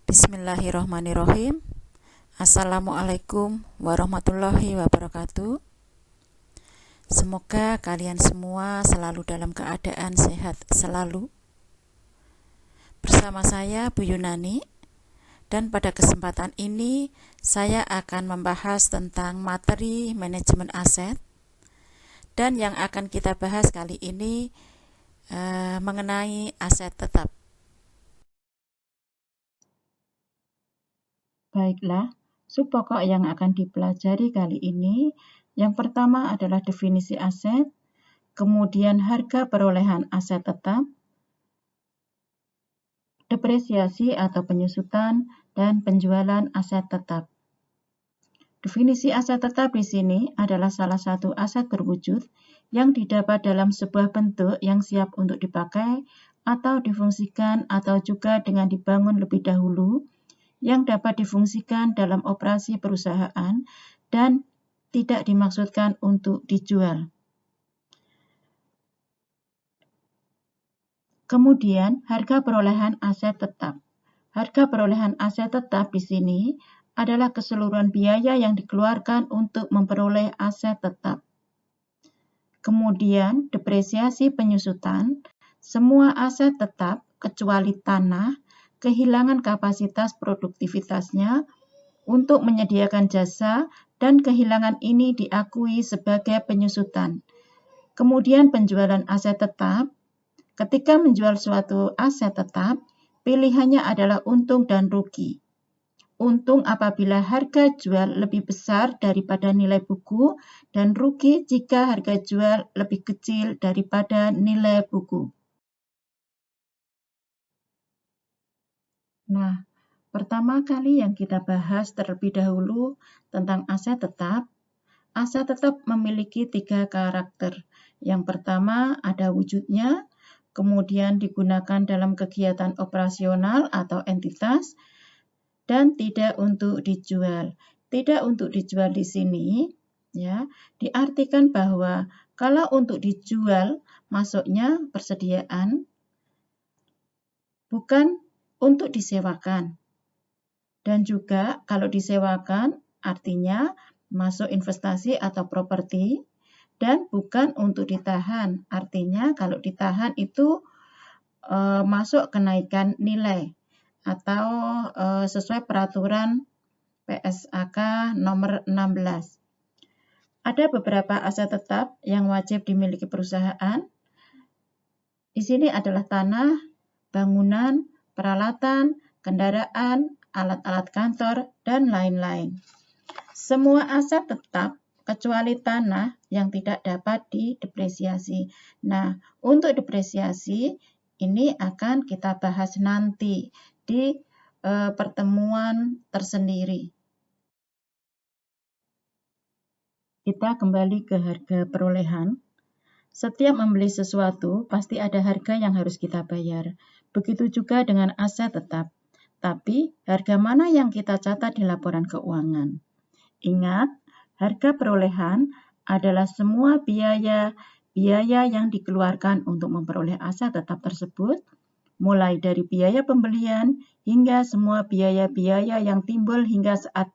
Bismillahirrahmanirrahim. Assalamualaikum warahmatullahi wabarakatuh. Semoga kalian semua selalu dalam keadaan sehat selalu. Bersama saya Bu Yunani, dan pada kesempatan ini saya akan membahas tentang materi manajemen aset. Dan yang akan kita bahas kali ini mengenai aset tetap. Baiklah, sub-pokok yang akan dipelajari kali ini, yang pertama adalah definisi aset, kemudian harga perolehan aset tetap, depresiasi atau penyusutan, dan penjualan aset tetap. Definisi aset tetap di sini adalah salah satu aset berwujud yang didapat dalam sebuah bentuk yang siap untuk dipakai atau difungsikan atau juga dengan dibangun lebih dahulu, yang dapat difungsikan dalam operasi perusahaan dan tidak dimaksudkan untuk dijual. Kemudian, harga perolehan aset tetap. Harga perolehan aset tetap di sini adalah keseluruhan biaya yang dikeluarkan untuk memperoleh aset tetap. Kemudian, depresiasi penyusutan, semua aset tetap kecuali tanah kehilangan kapasitas produktivitasnya untuk menyediakan jasa dan kehilangan ini diakui sebagai penyusutan. Kemudian penjualan aset tetap, ketika menjual suatu aset tetap, pilihannya adalah untung dan rugi. Untung apabila harga jual lebih besar daripada nilai buku dan rugi jika harga jual lebih kecil daripada nilai buku. Nah, pertama kali yang kita bahas terlebih dahulu tentang aset tetap. Aset tetap memiliki 3 karakter. Yang pertama ada wujudnya, kemudian digunakan dalam kegiatan operasional atau entitas, dan tidak untuk dijual. Tidak untuk dijual di sini ya, diartikan bahwa kalau untuk dijual masuknya persediaan, bukan untuk disewakan. Dan juga kalau disewakan artinya masuk investasi atau properti, dan bukan untuk ditahan. Artinya kalau ditahan itu masuk kenaikan nilai atau sesuai peraturan PSAK nomor 16. Ada beberapa aset tetap yang wajib dimiliki perusahaan. Di sini adalah tanah, bangunan, peralatan, kendaraan, alat-alat kantor, dan lain-lain. Semua aset tetap kecuali tanah yang tidak dapat didepresiasi. Nah, untuk depresiasi ini akan kita bahas nanti di pertemuan tersendiri. Kita kembali ke harga perolehan. Setiap membeli sesuatu, pasti ada harga yang harus kita bayar. Begitu juga dengan aset tetap. Tapi, harga mana yang kita catat di laporan keuangan? Ingat, harga perolehan adalah semua biaya yang dikeluarkan untuk memperoleh aset tetap tersebut, mulai dari biaya pembelian hingga semua biaya-biaya yang timbul hingga saat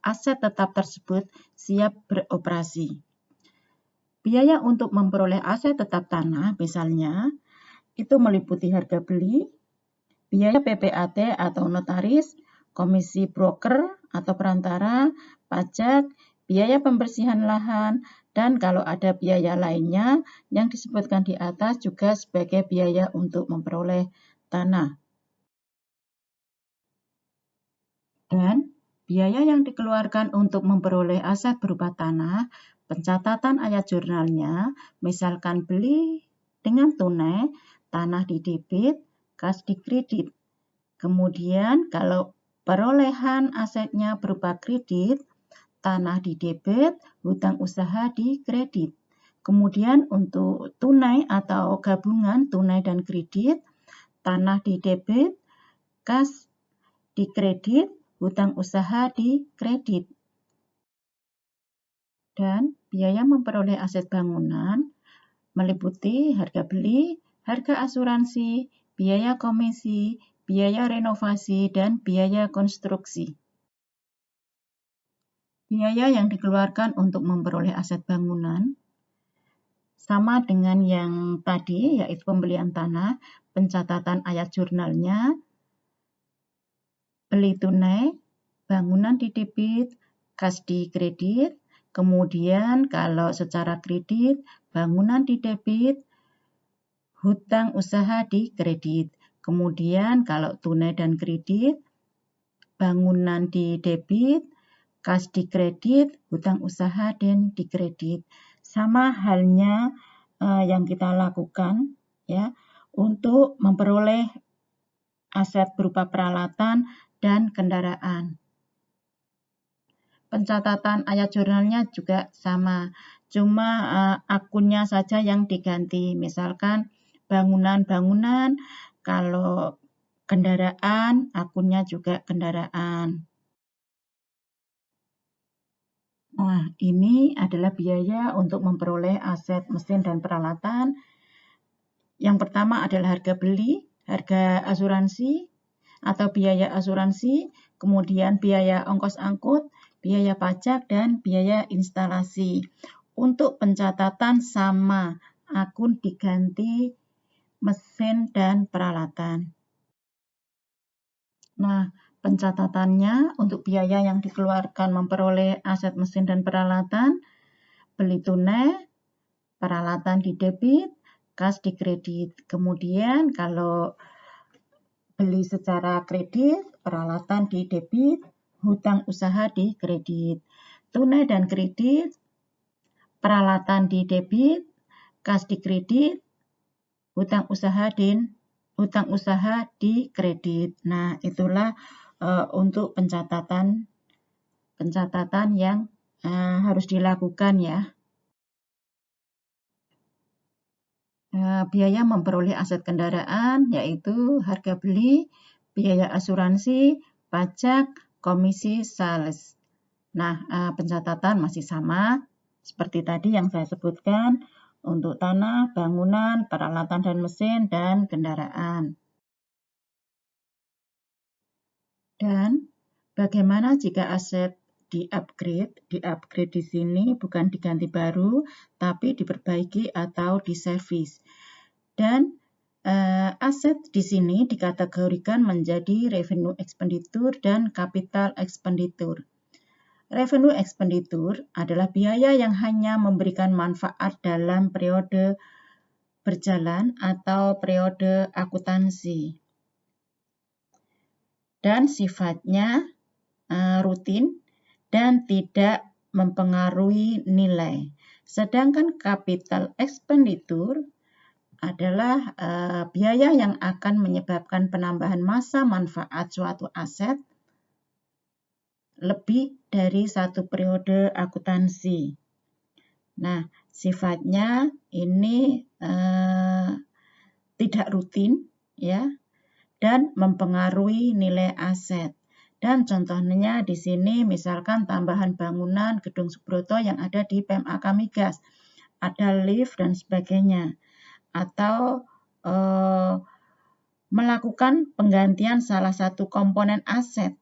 aset tetap tersebut siap beroperasi. Biaya untuk memperoleh aset tetap tanah, misalnya, itu meliputi harga beli, biaya PPAT atau notaris, komisi broker atau perantara, pajak, biaya pembersihan lahan, dan kalau ada biaya lainnya yang disebutkan di atas juga sebagai biaya untuk memperoleh tanah. Dan biaya yang dikeluarkan untuk memperoleh aset berupa tanah, pencatatan ayat jurnalnya, misalkan beli dengan tunai, tanah di debit, kas di kredit. Kemudian kalau perolehan asetnya berupa kredit, tanah di debit, hutang usaha di kredit. Kemudian untuk tunai atau gabungan tunai dan kredit, tanah di debit, kas di kredit, hutang usaha di kredit. Dan biaya memperoleh aset bangunan meliputi harga beli, harga asuransi, biaya komisi, biaya renovasi, dan biaya konstruksi. Biaya yang dikeluarkan untuk memperoleh aset bangunan sama dengan yang tadi, yaitu pembelian tanah, pencatatan ayat jurnalnya, beli tunai, bangunan di debit, kas di kredit, kemudian kalau secara kredit, bangunan di debit, hutang usaha di kredit. Kemudian kalau tunai dan kredit, bangunan di debit, kas di kredit, hutang usaha dan di kredit. Sama halnya yang kita lakukan ya untuk memperoleh aset berupa peralatan dan kendaraan. Pencatatan ayat jurnalnya juga sama, cuma akunnya saja yang diganti. Misalkan bangunan-bangunan, kalau kendaraan, akunnya juga kendaraan. Nah, ini adalah biaya untuk memperoleh aset mesin dan peralatan. Yang pertama adalah harga beli, harga asuransi atau biaya asuransi, kemudian biaya ongkos angkut, biaya pajak, dan biaya instalasi. Untuk pencatatan sama, akun diganti mesin dan peralatan. Nah, pencatatannya untuk biaya yang dikeluarkan memperoleh aset mesin dan peralatan, beli tunai, peralatan di debit, kas di kredit. Kemudian kalau beli secara kredit, peralatan di debit, hutang usaha di kredit. Tunai dan kredit, peralatan di debit, kas di kredit, hutang usaha di kredit. Nah, itulah untuk pencatatan yang harus dilakukan ya. Biaya memperoleh aset kendaraan yaitu harga beli, biaya asuransi, pajak, komisi sales. Nah, pencatatan masih sama seperti tadi yang saya sebutkan untuk tanah, bangunan, peralatan dan mesin, dan kendaraan. Dan bagaimana jika aset di-upgrade? Di-upgrade di sini bukan diganti baru, tapi diperbaiki atau diservis. Dan aset di sini dikategorikan menjadi revenue expenditure dan capital expenditure. Revenue expenditure adalah biaya yang hanya memberikan manfaat dalam periode berjalan atau periode akuntansi. Dan sifatnya rutin dan tidak mempengaruhi nilai. Sedangkan capital expenditure adalah biaya yang akan menyebabkan penambahan masa manfaat suatu aset lebih dari satu periode akuntansi. Nah, sifatnya ini tidak rutin ya dan mempengaruhi nilai aset. Dan contohnya di sini misalkan tambahan bangunan Gedung Subroto yang ada di PMA Migas, ada lift dan sebagainya. Atau melakukan penggantian salah satu komponen aset,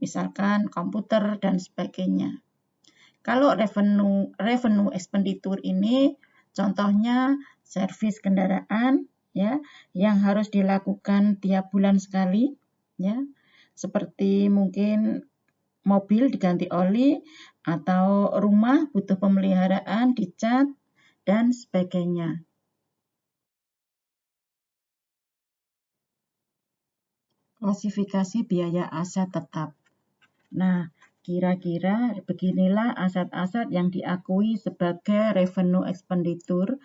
misalkan komputer dan sebagainya. Kalau revenue expenditure ini contohnya servis kendaraan ya yang harus dilakukan tiap bulan sekali ya. Seperti mungkin mobil diganti oli atau rumah butuh pemeliharaan, dicat dan sebagainya. Klasifikasi biaya aset tetap. Nah, kira-kira beginilah aset-aset yang diakui sebagai revenue expenditure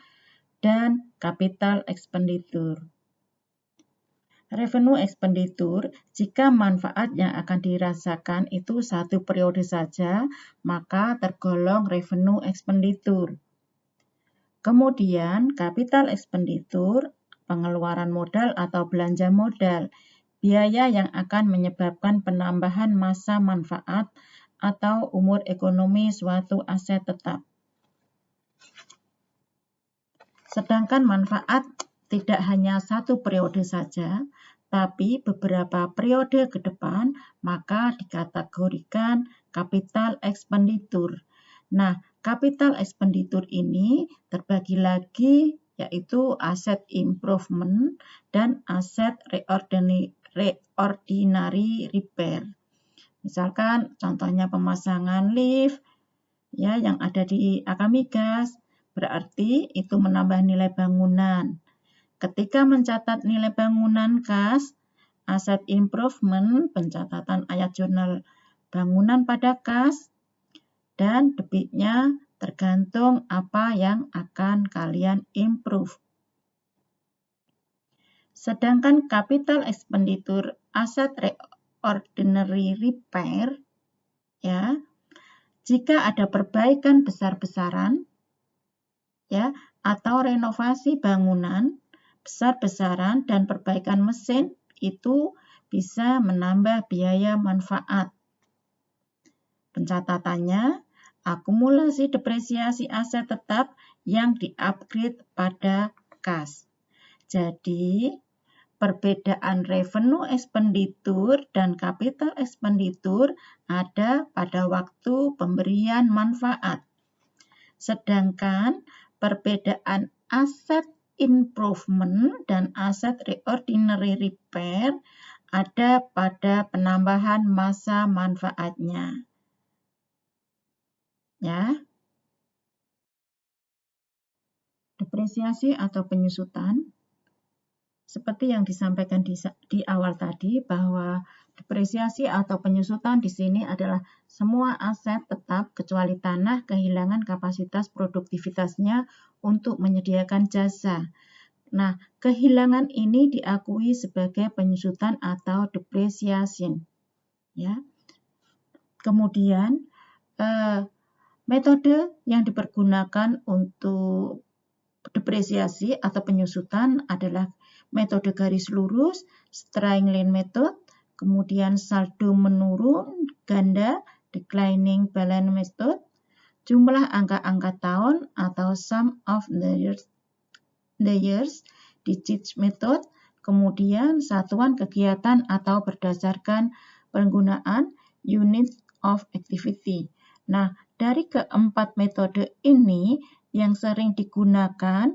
dan capital expenditure. Revenue expenditure, jika manfaat yang akan dirasakan itu satu periode saja, maka tergolong revenue expenditure. Kemudian, capital expenditure, pengeluaran modal atau belanja modal, biaya yang akan menyebabkan penambahan masa manfaat atau umur ekonomi suatu aset tetap. Sedangkan manfaat tidak hanya satu periode saja, tapi beberapa periode ke depan maka dikategorikan capital expenditure. Nah, capital expenditure ini terbagi lagi yaitu asset improvement dan asset reordinary repair. Misalkan contohnya pemasangan lift ya yang ada di Akamigas, berarti itu menambah nilai bangunan. Ketika mencatat nilai bangunan kas, aset improvement, pencatatan ayat jurnal bangunan pada kas, dan debitnya tergantung apa yang akan kalian improve. Sedangkan capital expenditure asset reordinary repair, ya, jika ada perbaikan besar-besaran, ya, atau renovasi bangunan besar-besaran dan perbaikan mesin itu bisa menambah biaya manfaat. Pencatatannya, akumulasi depresiasi aset tetap yang di-upgrade pada kas. Jadi, perbedaan revenue expenditure dan capital expenditure ada pada waktu pemberian manfaat. Sedangkan perbedaan aset improvement dan aset reordinary repair ada pada penambahan masa manfaatnya. Ya. Depresiasi atau penyusutan seperti yang disampaikan di awal tadi bahwa depresiasi atau penyusutan di sini adalah semua aset tetap kecuali tanah kehilangan kapasitas produktivitasnya untuk menyediakan jasa. Nah, kehilangan ini diakui sebagai penyusutan atau depreciation. Ya. Kemudian metode yang dipergunakan untuk depresiasi atau penyusutan adalah metode garis lurus, straight line method, kemudian saldo menurun ganda, declining balance method, jumlah angka-angka tahun atau sum of the years, digits method, kemudian satuan kegiatan atau berdasarkan penggunaan unit of activity. Nah, dari keempat metode ini yang sering digunakan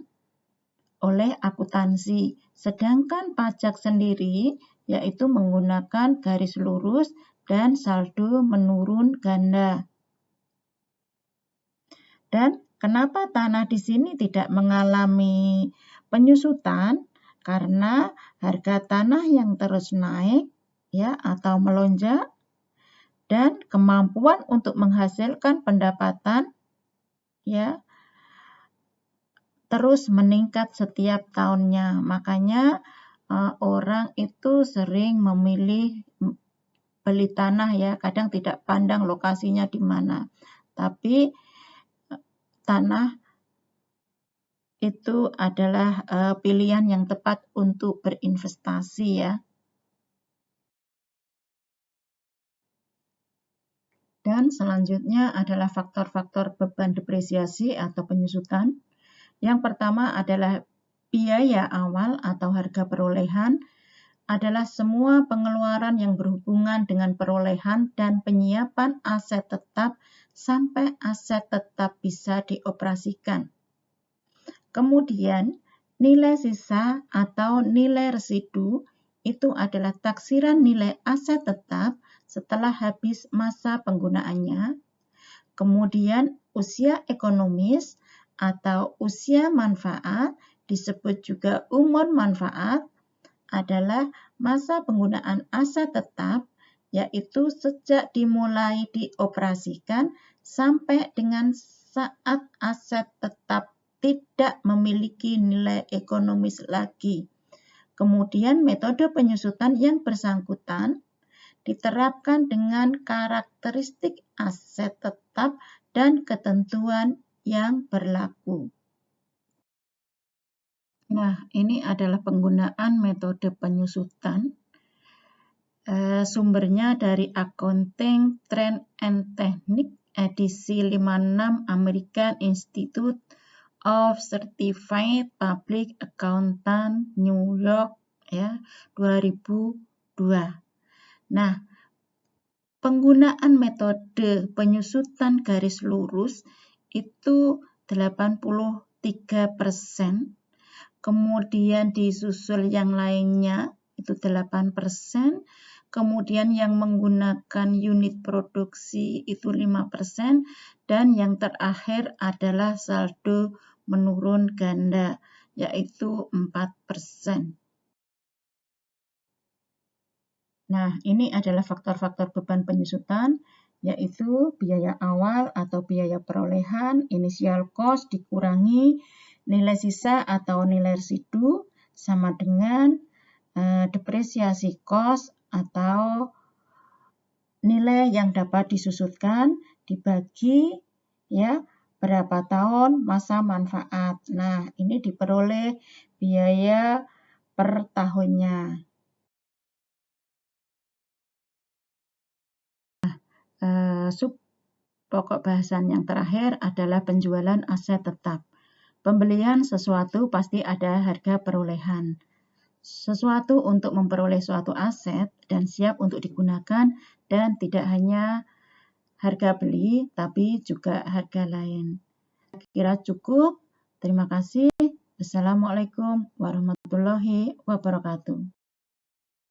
oleh akuntansi, sedangkan pajak sendiri yaitu menggunakan garis lurus dan saldo menurun ganda. Dan kenapa tanah di sini tidak mengalami penyusutan? Karena harga tanah yang terus naik ya atau melonjak dan kemampuan untuk menghasilkan pendapatan ya terus meningkat setiap tahunnya. Makanya orang itu sering memilih beli tanah ya, kadang tidak pandang lokasinya di mana. Tapi tanah itu adalah pilihan yang tepat untuk berinvestasi ya. Dan selanjutnya adalah faktor-faktor beban depresiasi atau penyusutan. Yang pertama adalah biaya awal atau harga perolehan adalah semua pengeluaran yang berhubungan dengan perolehan dan penyiapan aset tetap sampai aset tetap bisa dioperasikan. Kemudian, nilai sisa atau nilai residu itu adalah taksiran nilai aset tetap setelah habis masa penggunaannya. Kemudian, usia ekonomis atau usia manfaat disebut juga umur manfaat adalah masa penggunaan aset tetap, yaitu sejak dimulai dioperasikan sampai dengan saat aset tetap tidak memiliki nilai ekonomis lagi. Kemudian metode penyusutan yang bersangkutan diterapkan dengan karakteristik aset tetap dan ketentuan yang berlaku. Nah, ini adalah penggunaan metode penyusutan. Sumbernya dari Accounting Trend and Technique edisi 56 American Institute of Certified Public Accountant, New York, ya 2002. Nah, penggunaan metode penyusutan garis lurus itu 83%, kemudian disusul yang lainnya itu 8%, kemudian yang menggunakan unit produksi itu 5%, dan yang terakhir adalah saldo menurun ganda, yaitu 4%. Nah, ini adalah faktor-faktor beban penyusutan, yaitu biaya awal atau biaya perolehan, initial cost dikurangi nilai sisa atau nilai residu sama dengan depresiasi cost atau nilai yang dapat disusutkan dibagi ya berapa tahun masa manfaat. Nah, ini diperoleh biaya per tahunnya. Sub pokok bahasan yang terakhir adalah penjualan aset tetap. Pembelian sesuatu pasti ada harga perolehan. Sesuatu untuk memperoleh suatu aset dan siap untuk digunakan dan tidak hanya harga beli tapi juga harga lain. Kira cukup. Terima kasih. Assalamualaikum warahmatullahi wabarakatuh.